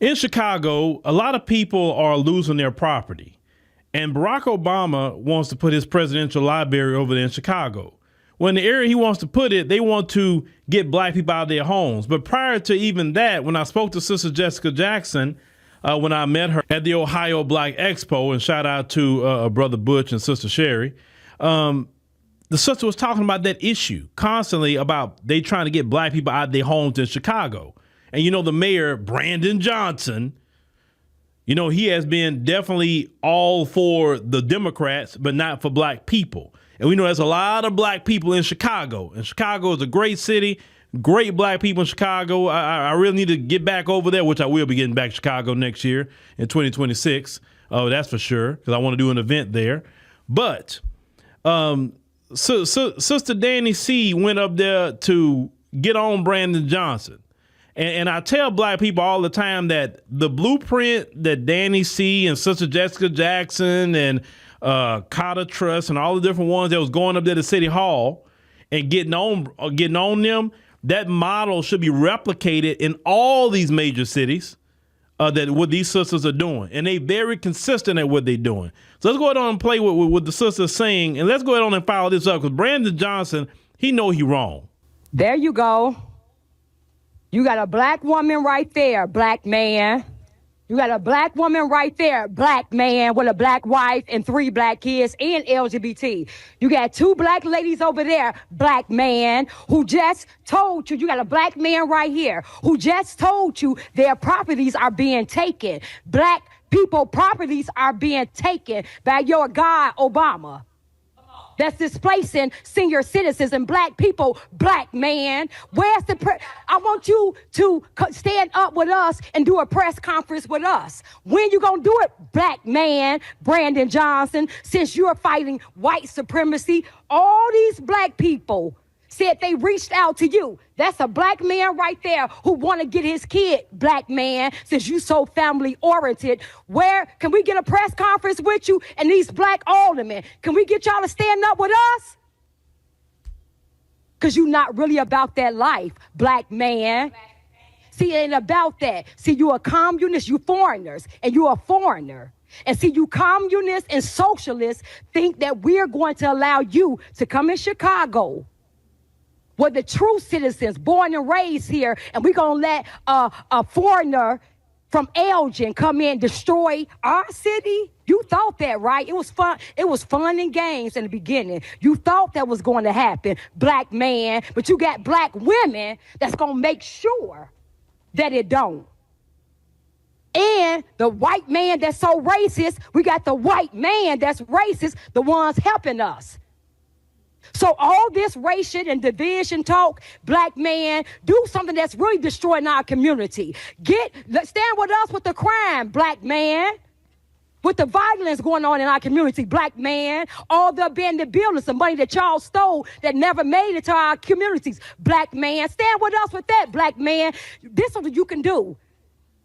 In Chicago, a lot of people are losing their property. And Barack Obama wants to put his presidential library over there in Chicago. Well, in the area he wants to put it, they want to get black people out of their homes. But prior to even that, when I spoke to Sister Jessica Jackson, when I met her at the Ohio Black Expo, and shout out to Brother Butch and Sister Sherry, the sister was talking about that issue constantly about they trying to get black people out of their homes in Chicago. And, you know, the mayor, Brandon Johnson, you know, he has been definitely all for the Democrats, but not for black people. And we know there's a lot of black people in Chicago. And Chicago is a great city, great black people in Chicago. I really need to get back over there, which I will be getting back to Chicago next year in 2026. Oh, that's for sure, because I want to do an event there. But Sister Danny C went up there to get on Brandon Johnson. And I tell black people all the time that the blueprint that Danny C and Sister Jessica Jackson and Carter Trust and all the different ones that was going up there to City Hall and getting on them, that model should be replicated in all these major cities that what these sisters are doing. And they very consistent at what they're doing. So let's go ahead on and play with what the sisters saying, and let's go ahead on and follow this up, because Brandon Johnson, he know he wrong. There you go. You got a black woman right there, black man. You got a black woman right there, black man with a black wife and 3 black kids and LGBT. You got 2 black ladies over there, black man, who just told you got a black man right here who just told you their properties are being taken. Black people properties are being taken by your guy, Obama. That's displacing senior citizens and black people, black man. Where's I want you to stand up with us and do a press conference with us. When you gonna do it, black man, Brandon Johnson, since you're fighting white supremacy? All these black people said they reached out to you. That's a black man right there who want to get his kid, black man, since you so family oriented. Where can we get a press conference with you and these black aldermen? Can we get y'all to stand up with us? Because you're not really about that life, black man. See, it ain't about that. See, you a communist, you foreigners, and you a foreigner. And see, you communists and socialists think that we're going to allow you to come in Chicago, where the true citizens born and raised here, and we're going to let a foreigner from Elgin come in and destroy our city? You thought that, right? It was fun. It was fun and games in the beginning. You thought that was going to happen, black man, but you got black women that's going to make sure that it don't. And the white man that's so racist, we got the white man that's racist, the ones helping us. So all this racial and division talk, black man, do something that's really destroying our community. Stand with us with the crime, black man. With the violence going on in our community, black man. All the abandoned buildings, the money that y'all stole that never made it to our communities, black man. Stand with us with that, black man. This is what you can do.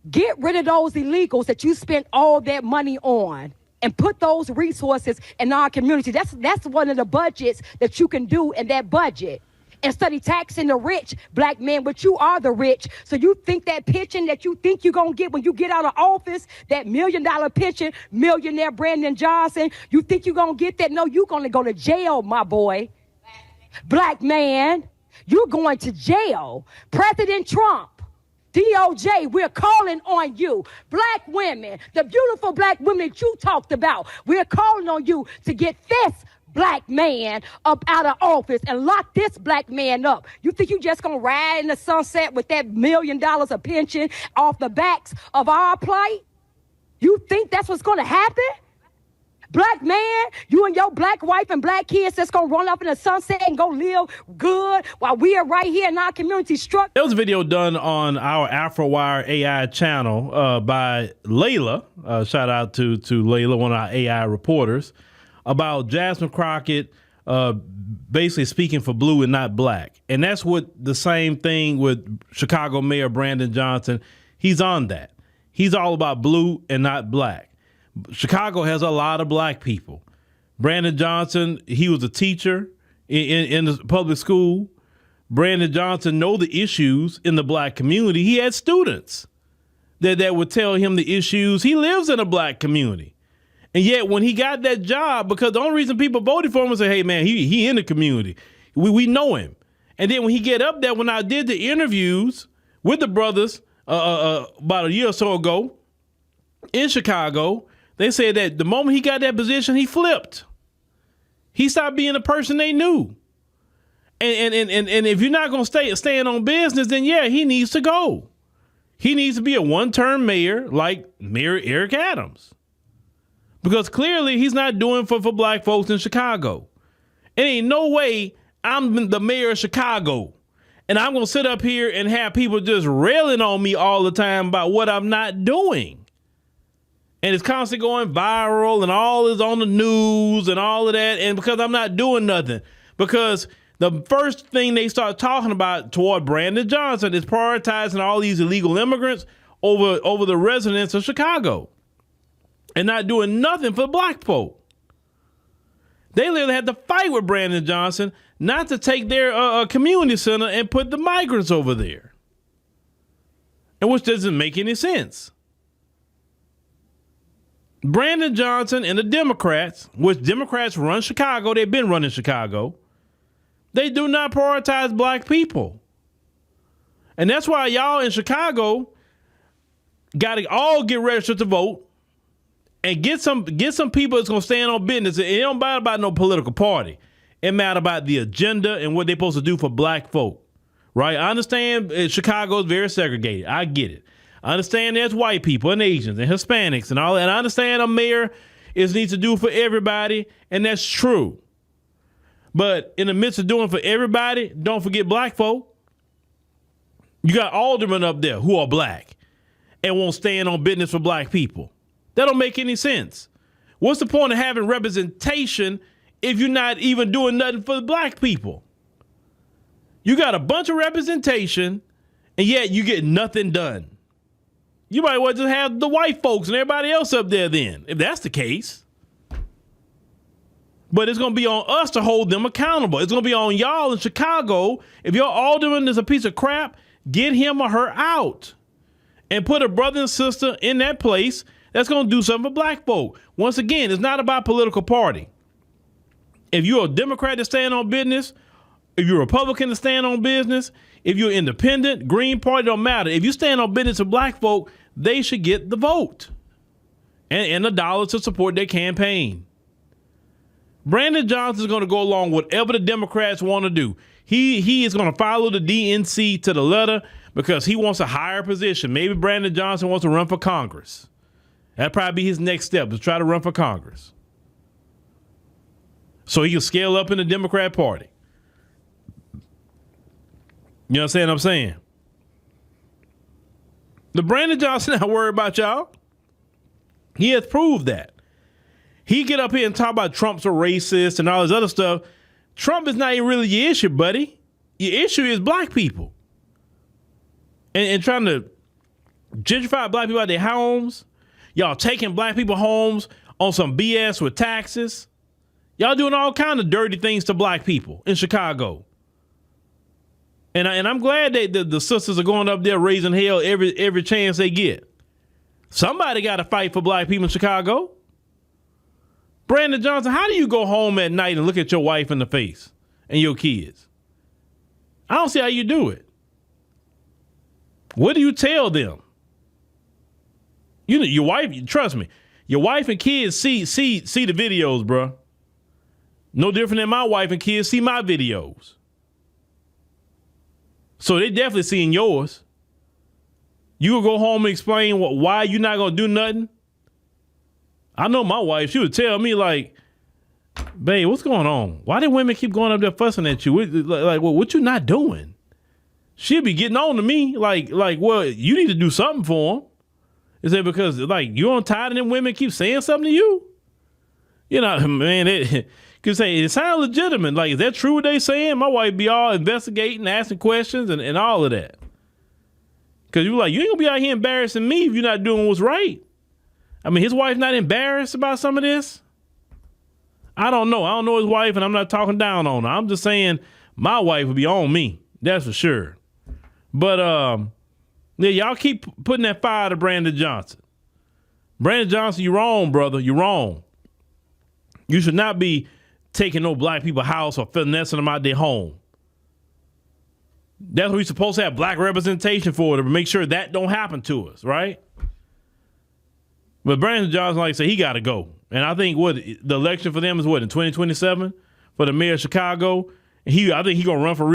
Get rid of those illegals that you spent all that money on, and put those resources in our community. That's one of the budgets that you can do in that budget. Instead of taxing the rich, black men, but you are the rich. So you think that pension that you think you're going to get when you get out of office, that $1 million pension, millionaire Brandon Johnson, you think you're going to get that? No, you're going to go to jail, my boy. Black man, you're going to jail. President Trump, DOJ, we're calling on you. Black women, the beautiful black women that you talked about, we're calling on you to get this black man up out of office and lock this black man up. You think you just gonna ride in the sunset with that $1 million of pension off the backs of our plight? You think that's what's gonna happen? Black man, you and your black wife and black kids that's going to run up in the sunset and go live good while we are right here in our community struck. There was a video done on our AfroWire AI channel by Layla. Shout out to Layla, one of our AI reporters, about Jasmine Crockett basically speaking for blue and not black. And that's what the same thing with Chicago Mayor Brandon Johnson. He's on that. He's all about blue and not black. Chicago has a lot of black people. Brandon Johnson, he was a teacher in the public school. Brandon Johnson know the issues in the black community. He had students. that would tell him the issues. He lives in a black community. And yet when he got that job, because the only reason people voted for him was say, hey, man, he in the community. We know him. And then when he get up there, when I did the interviews with the brothers about a year or so ago in Chicago, they said that the moment he got that position, he flipped. He stopped being the person they knew. And if you're not going to stand on business, then yeah, he needs to go. He needs to be a one-term mayor like Mayor Eric Adams. Because clearly he's not doing for black folks in Chicago. It ain't no way I'm the mayor of Chicago and I'm going to sit up here and have people just railing on me all the time about what I'm not doing. And it's constantly going viral and all is on the news and all of that. And because I'm not doing nothing, because the first thing they start talking about toward Brandon Johnson is prioritizing all these illegal immigrants over the residents of Chicago and not doing nothing for black folk. They literally had to fight with Brandon Johnson not to take their community center and put the migrants over there. And which doesn't make any sense. Brandon Johnson and the Democrats, which Democrats run Chicago, they've been running Chicago, they do not prioritize black people. And that's why y'all in Chicago got to all get registered to vote and get some people that's going to stand on business. It don't matter about no political party. It matters about the agenda and what they're supposed to do for black folk, right? I understand Chicago is very segregated. I get it. I understand there's white people and Asians and Hispanics and all that. And I understand a mayor needs to do for everybody, and that's true. But in the midst of doing for everybody, don't forget black folk. You got aldermen up there who are black and won't stand on business for black people. That don't make any sense. What's the point of having representation if you're not even doing nothing for the black people? You got a bunch of representation, and yet you get nothing done. You might well just have the white folks and everybody else up there then, if that's the case. But it's going to be on us to hold them accountable. It's going to be on y'all in Chicago. If your alderman is a piece of crap, get him or her out and put a brother and sister in that place that's going to do something for black folk. Once again, it's not about political party. If you're a Democrat to stand on business, if you're a Republican to stand on business, if you're independent, Green Party, don't matter. If you stand on business for black folk, they should get the vote and the dollars to support their campaign. Brandon Johnson is going to go along with whatever the Democrats want to do. He is going to follow the DNC to the letter because he wants a higher position. Maybe Brandon Johnson wants to run for Congress. That'd probably be his next step, to try to run for Congress. So he can scale up in the Democrat Party. You understand what I'm saying? The Brandon Johnson not worried about y'all. He has proved that. He get up here and talk about Trump's a racist and all this other stuff. Trump is not even really your issue, buddy. Your issue is black people. And trying to gentrify black people out of their homes. Y'all taking black people homes on some BS with taxes. Y'all doing all kind of dirty things to black people in Chicago. And I'm glad that the sisters are going up there raising hell every chance they get. Somebody got to fight for black people in Chicago. Brandon Johnson, how do you go home at night and look at your wife in the face and your kids? I don't see how you do it. What do you tell them? You know, your wife, trust me, your wife and kids see the videos, bro. No different than my wife and kids see my videos. So they definitely seeing yours. You will go home and explain why you're not going to do nothing. I know my wife, she would tell me like, babe, what's going on? Why did women keep going up there fussing at you? Like, what you not doing? She'd be getting on to me like, well, you need to do something for them. Is it because like you on tired of them women keep saying something to you? You know, man, could say it sounds legitimate. Like, is that true what they saying? My wife be all investigating, asking questions and all of that. Cause you like, you ain't gonna be out here embarrassing me if you're not doing what's right. I mean, his wife not embarrassed about some of this? I don't know. I don't know his wife, and I'm not talking down on her. I'm just saying my wife would be on me. That's for sure. But Yeah, y'all keep putting that fire to Brandon Johnson. Brandon Johnson, you're wrong, brother. You're wrong. You should not be taking no black people's house or finessing them out their home. That's what we're supposed to have black representation for, to make sure that don't happen to us, right? But Brandon Johnson, like I said, he got to go. And I think the election for them is in 2027 for the mayor of Chicago. I think he's going to run for